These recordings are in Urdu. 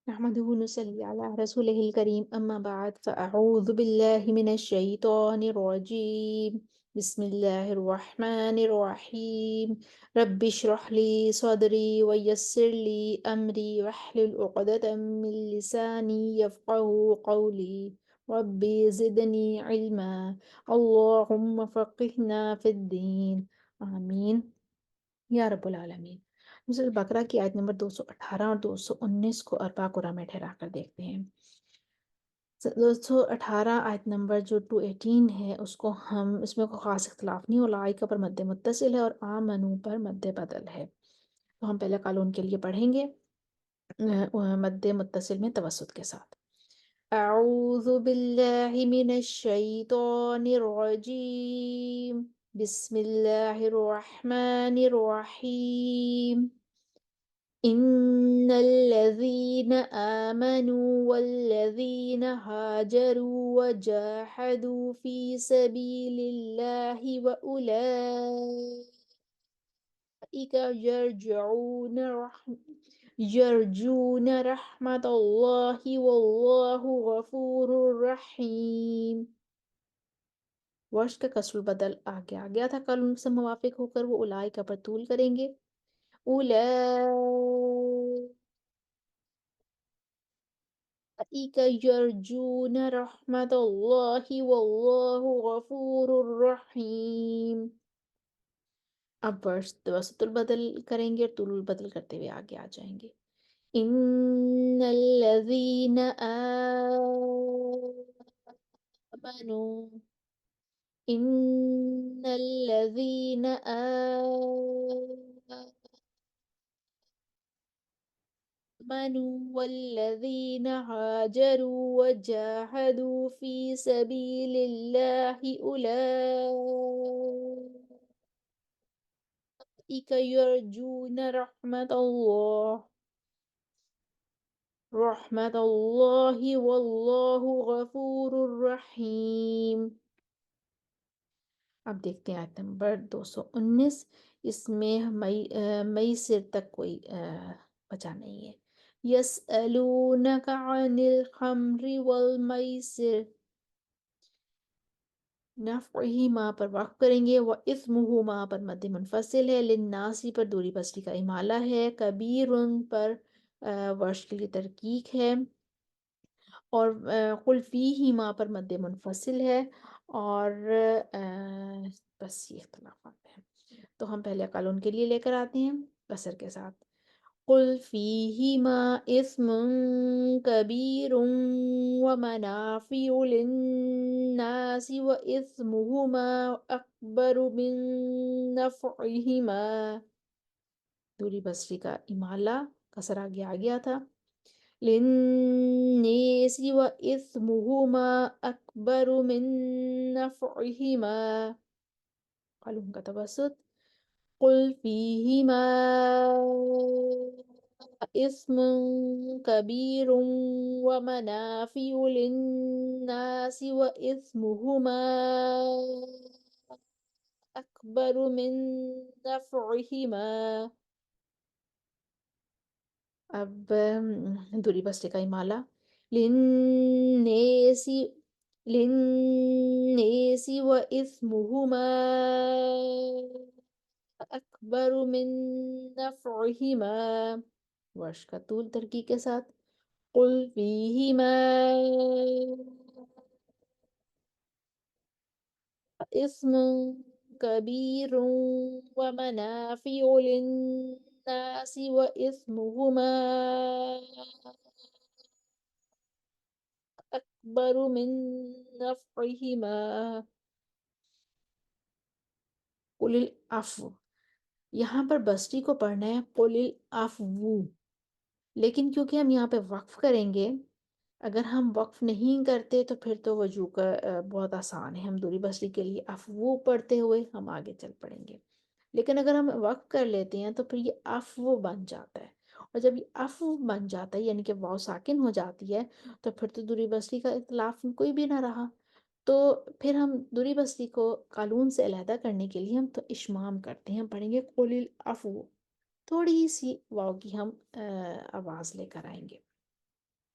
نحمده ونصلي على رسوله الكريم أما بعد فأعوذ بالله من الشيطان الرجيم. بسم الله الرحمن الرحيم. رب اشرح لي صدري ويسر لي أمري واحلل عقدة من لساني يفقه قولي. ربي زدني علما. اللهم فقهنا في الدين. آمين یا رب العالمین۔ سورۃ البقرہ کی آیت نمبر 218 اور 219 کو اربع قرآن میں ٹھہرا کر دیکھتے ہیں۔ 218 آیت نمبر جو 218 ہے اس میں کوئی خاص اختلاف نہیں، اولئک پر مد متصل ہے اور آمنو پر مد بدل ہے۔ تو ہم پہلے قانون کے لیے پڑھیں گے مد متصل میں توسط کے ساتھ۔ اعوذ باللہ من الشیطان الرجیم، بسم اللہ الرحمن الرحیم۔ ان الذین آمنوا والذین هاجروا وجاہدوا فی سبیل اللہ وأولئک یرجون رحمت اللہ واللہ غفور رحیم۔ ورش کا کسر البدل آگے آ گیا تھا، قانون سے موافق ہو کر وہ اولئک پر طول کریں گے۔ اولئک یرجون رحمت اللہ واللہ غفور رحیم۔ اب ورش توسط البدل کریں گے اور طول البدل کرتے ہوئے آگے آ جائیں گے۔ ان الذین آمنوا ان الذین آمنوا والذین هاجروا وجاهدوا في سبيل الله أولئك يرجون رحمت اللہ واللہ غفور رحیم۔ اب دیکھتے ہیں آیت نمبر 219۔ اس میں مئی سر تک کوئی بچا نہیں ہے۔ یسألونک عن الخمر والمیسر، نفعہما پر وقف کریں گے، وإثمہما پر مد منفصل ہے، للناسی پر دوری بسری کا امالہ ہے، کبیر پر ورش کے لیے ترکیق ہے، اور قل فیہما پر مد منفصل ہے، اور بس یہ اختلافات ہیں۔ تو ہم پہلے قانون کے لیے لے کر آتے ہیں قصر کے ساتھ۔ قل فیہما اثم کبیر ومنافع للناس واثمہما اکبر من نفعہما، دوری بصری کا امالہ قصر آگے آ گیا تھا، للناس واثمہما اکبر من نفعہما، قلم کا توسط، قل فیہما اثم کبیر ومنافع للناس واثمہما اکبر من نفعہما۔ اب دوری بستے کا امالہ، للناس واثمہما اکبر من نفعہما، ورش کا طول ترکی کے ساتھ، قل فیہما اثم کبیر ومنافع للناس واثمہما اکبر من نفعہما۔ قل العفو، یہاں پر بسری کو پڑھنا ہے قل العفو، لیکن کیونکہ ہم یہاں پہ وقف کریں گے، اگر ہم وقف نہیں کرتے تو پھر تو وجو کا بہت آسان ہے، ہم دوری بسری کے لیے افو پڑھتے ہوئے ہم آگے چل پڑیں گے، لیکن اگر ہم وقف کر لیتے ہیں تو پھر یہ افو بن جاتا ہے، اور جب یہ افو بن جاتا ہے یعنی کہ واو ساکن ہو جاتی ہے تو پھر تو دوری بسری کا اختلاف کوئی بھی نہ رہا، تو پھر ہم دوری بسری کو قالون سے علیحدہ کرنے کے لیے ہم تو اشمام کرتے ہیں، ہم پڑھیں گے قل العفو، تھوڑی سی واو کی ہم آواز لے کر آئیں گے۔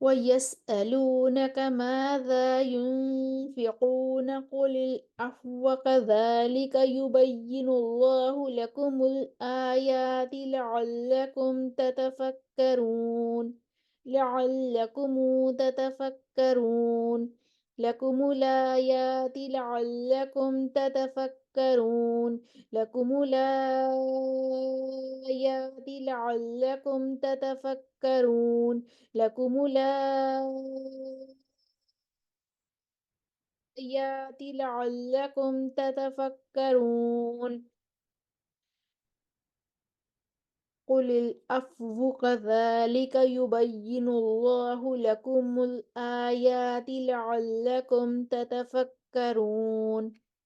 ويسألونك ماذا ينفقون قل العفو كذلك يبين الله لكم الآيات لعلكم تتفكرون، لعلكم تتفكرون، لكم الآيات لعلكم تتفكرون، لكم الآيات لعلكم تتفكرون، لكم الآيات لعلكم تتفكرون. قل العفو كذلك يبين الله لكم الآيات لعلكم تتفكرون،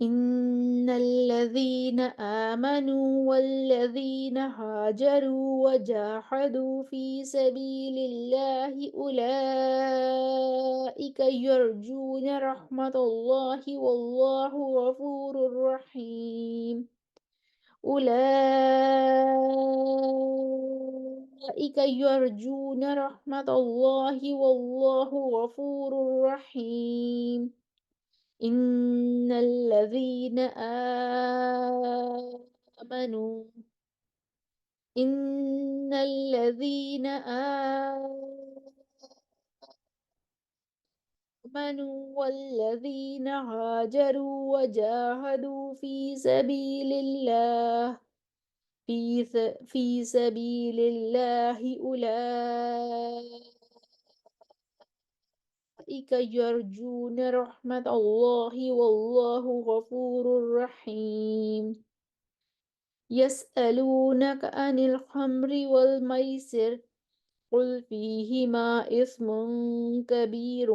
إن الذين آمنوا والذين هاجروا وجاهدوا في سبيل الله أولئك يرجون رحمة الله والله غفور رحيم. أولئك يرجون رحمة الله والله غفور رحيم. إن الذين آمنوا إن الذين آمنوا والذين هاجروا وجاهدوا في سبيل الله في سبيل الله أولئك يرجون رحمة الله والله غفور رحيم. يسألونك عن الخمر والميسر قل فيهما إثم كبير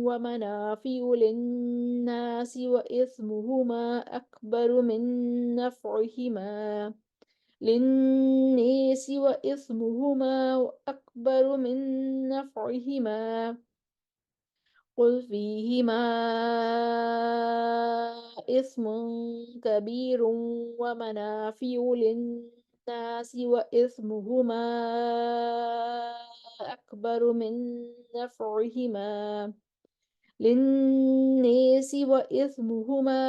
ومنافع للناس وإثمهما أكبر من نفعهما للناس وإثمهما أكبر من نفعهما قل فيهما إثم كبير ومنافع للناس وإثمهما أكبر من نفعهما للناس وإثمهما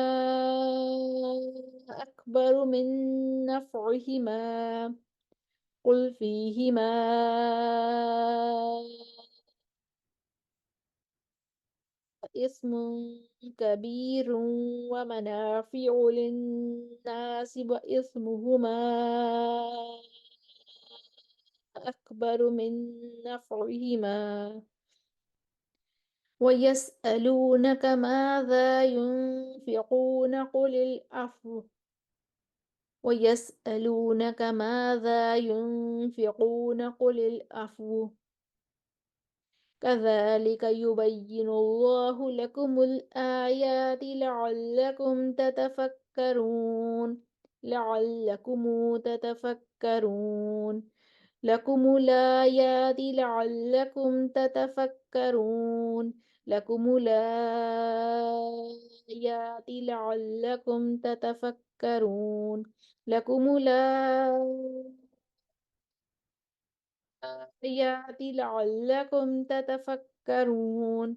أكبر من نفعهما قل فيهما إثم كبير ومنافع للناس وإثمهما أكبر من نفعهما ويسألونك ماذا ينفقون قل العفو ويسألونك ماذا ينفقون قل العفو كذلك يبين الله لكم الآيات لعلكم تتفكرون لكم الآيات لعلكم تتفكرون لكم الآيات لعلكم تتفكرون لكم الآيات لعلكم تتفكرون